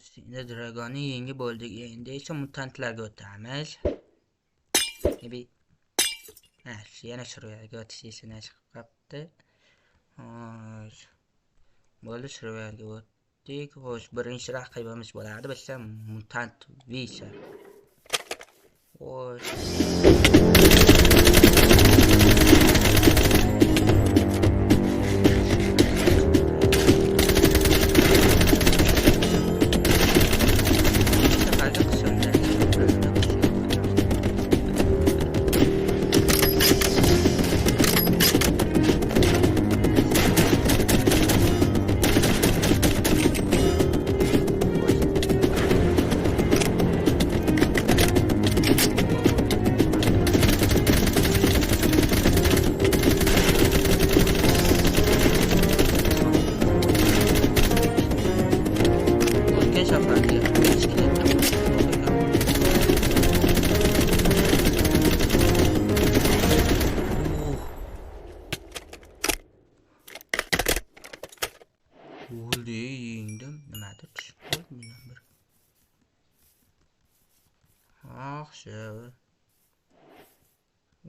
Endi dragonni yengib bo'ldik. Endi esa mutantlarga o'tamiz. Yana shurga o'tish esimdan chiqib qolibdi. Xo'sh. Bo'ldi, shurga o'tdik. Xo'sh, birinchi raqibimiz bo'lardi bizga mutant Visa. Xo'sh. Bo'ldi, yengdim. Nimadir tushib qoldi mendan bir. Yaxshi.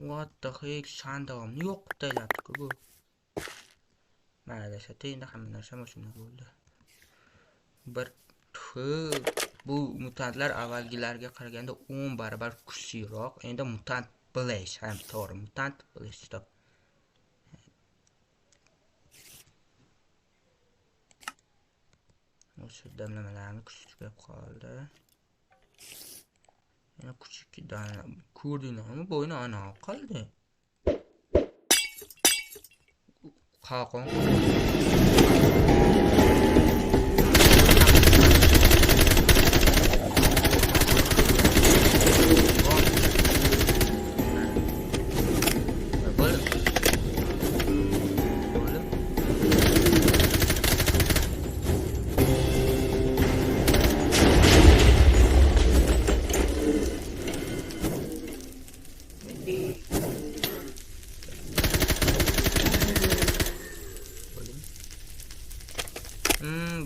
What the heck, sandog'imni yo'q qilib tashlabdi-ku bu. Mayli, endi hamma narsa shunday bo'ldi. Bu mutantlar avvalgilarga qaraganda 10 barobar kuchliroq. Endi mutant Blaze ham to'g'ri, mutant Blaze stop. O'sha damlamalarni kuchayib qoldi. Yana kuchli ko'rdinglarmi? Bo'yni ana qoldi. Qaqon.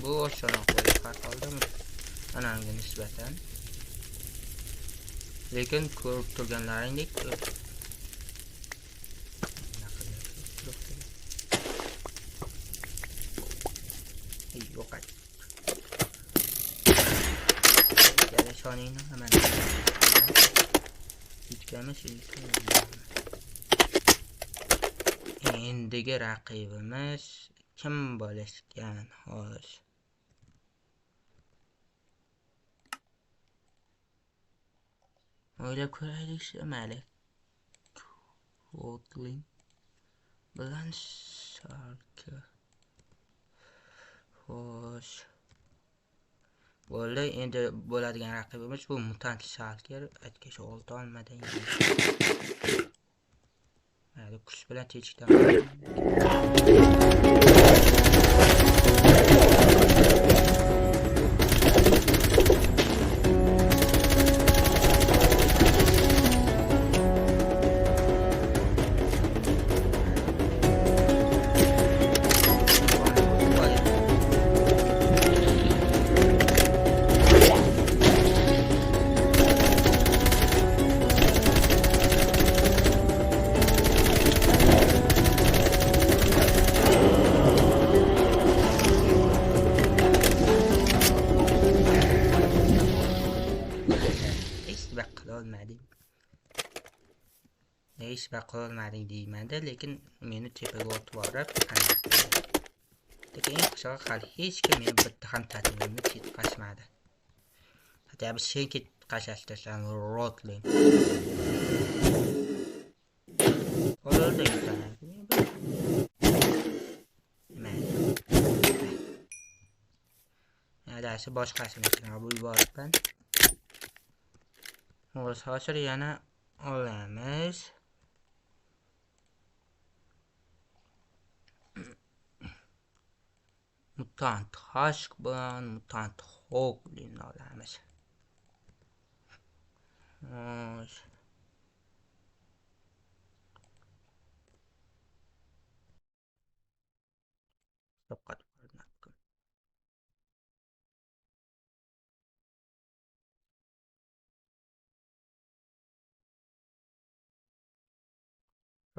Bu oshxona farq oldimi? Ananga nisbatan. Lekin ko'rib turganlaringdek yo'q. Yana shoningni hemen yutganmiz. Endigi raqibimiz kim bo'lishgan? Xo'sh. O'ylab ko'raylik, mayli. Kotling bilan Sharka. Xo'sh. Bo'ldi, endi bo'ladigan raqibimiz bu mutant Sharker. Aytgacha olti olmadan. Mayli, kuch bilan techikdan. Hech baqolmading deymanda, lekin meni tepaga o'tib borib, lekin eng qishog'i hali hech kim meni bitta ham ta'tilimni ketkazmadi. Hatta biz sen ketkazashdan Rotling. O'ldi ekan. Adasi boshqasini bu yuboribman. Hozir yana olamiz. Mutant Husk bilan mutant Hoglin olamiz. Stop.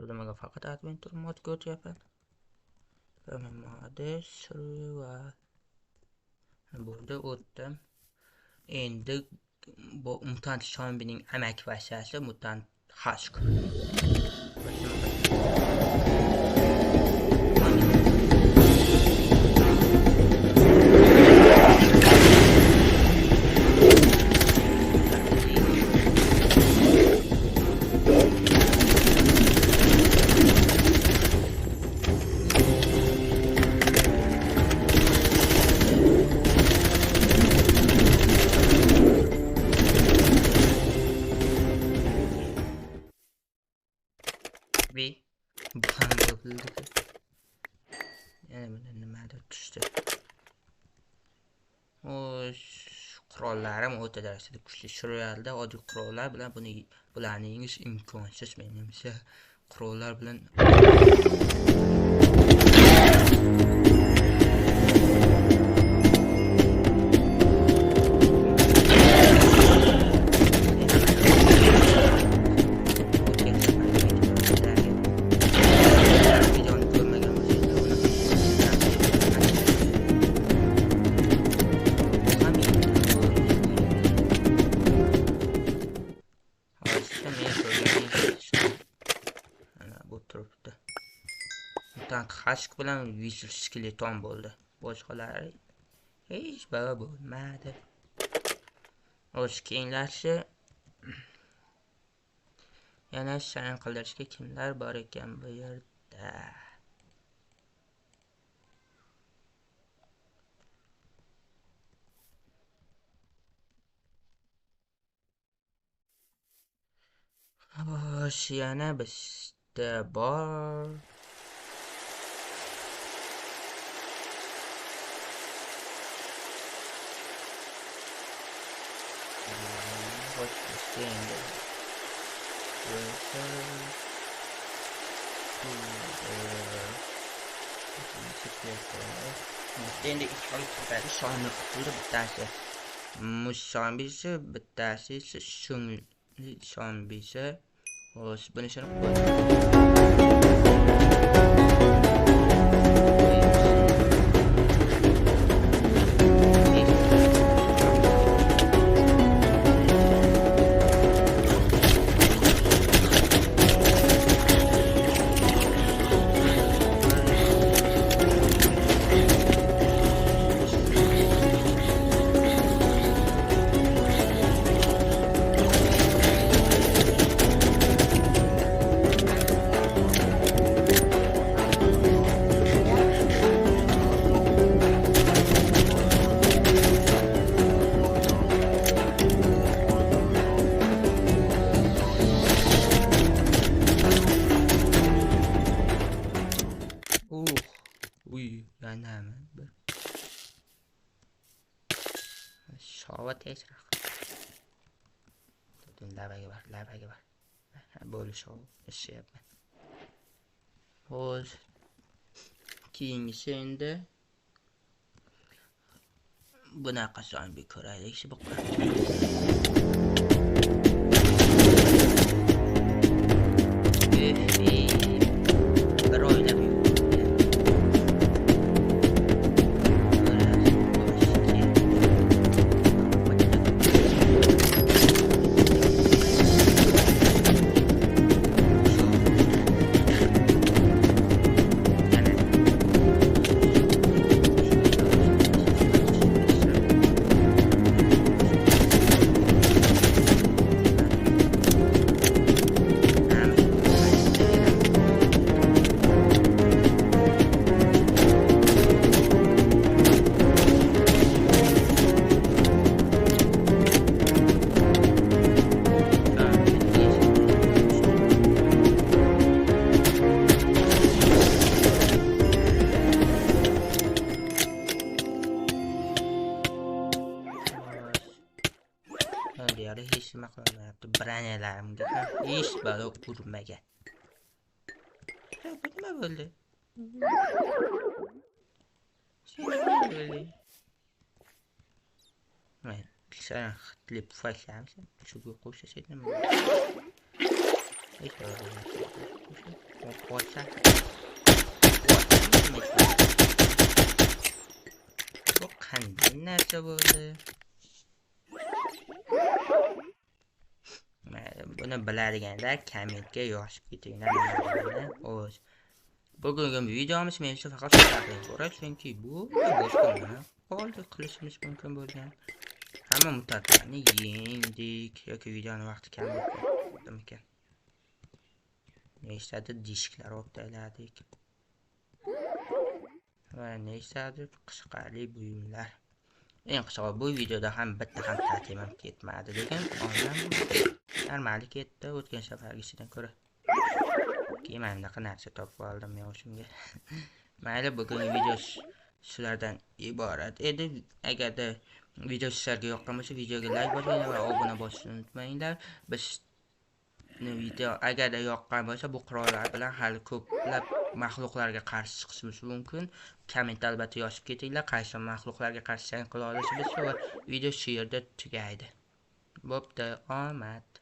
Nimaga faqat adventure mod ko'rayapman. Mode survival. Burada o'tdim. Endi bu mutant zombining amakivachasi mutant Husk. Bir bana bildi. Yani bunda nimadir tushdi. O qurollarim o'ta darajada kuchli. Survivalda oddiy qurollar bilan bularni yengish imkonsiz menimcha. Qurollar bilan Husk bilan Weasel skeleton bo'ldi. Boshqalari hech biri bo'lmadi. O'z keyinlari yana shayn qildirishga kimlar bor ekan bu yerda? Xo'sh, yana bizda bor. Endi ikki xil turdagi shonni qutuldi. Bittasi mush zombisi, bittasi esa shungli zombisi. Xo'sh, buni shuni shova tezroq. Labaga bor. Bo'lish ishlayapman. Xo'sh. Keyingisi endi bunaqa zombi ko'raylik. Bu bir o'ylab deyarli hech nima qilmayapti. Branyalarimga ham hech balo urmagan. Bu nima bo'ldi? Men sen xitli pufaklarmisan? Shuga qo'shasang nima? hech bu qanday narsa bo'ldi? Buni biladiganlar kommentga yozib ketinglar. O'z bugungi videomiz men uchun faqat shularga iborat, chunki bu boshqa nima qoldi qilishimiz mumkin bo'lgan. Hamma mutaxassislarni yengdik yoki videoni vaqti kam bo'ldi ekan. Nechtadir disklar olib tayladik. Va nechtadir qiziqarli buyumlar. Eng qisqa bu videoda ham bitta ham ta'timim ketmadi degan onam normali ketdi o'tgan safargisidan ko'ra. Keyin mana bunaqa narsa topib oldim men o'zimga. Mayli, bugungi video shulardan iborat edi. Agarda video sizlarga yoqqan bo'lsa, videoga like bosing va obuna bosishni unutmanglar. Biz video agarda yoqqan bo'lsa, bu qurollar bilan hali ko'plab maxluqlarga qarshi chiqishimiz mumkin. Komment albatta yozib ketinglar, qaysi maxluqlarga qarshi jang qila olishimiz va video shu yerda tugaydi. Bo'pti, omad.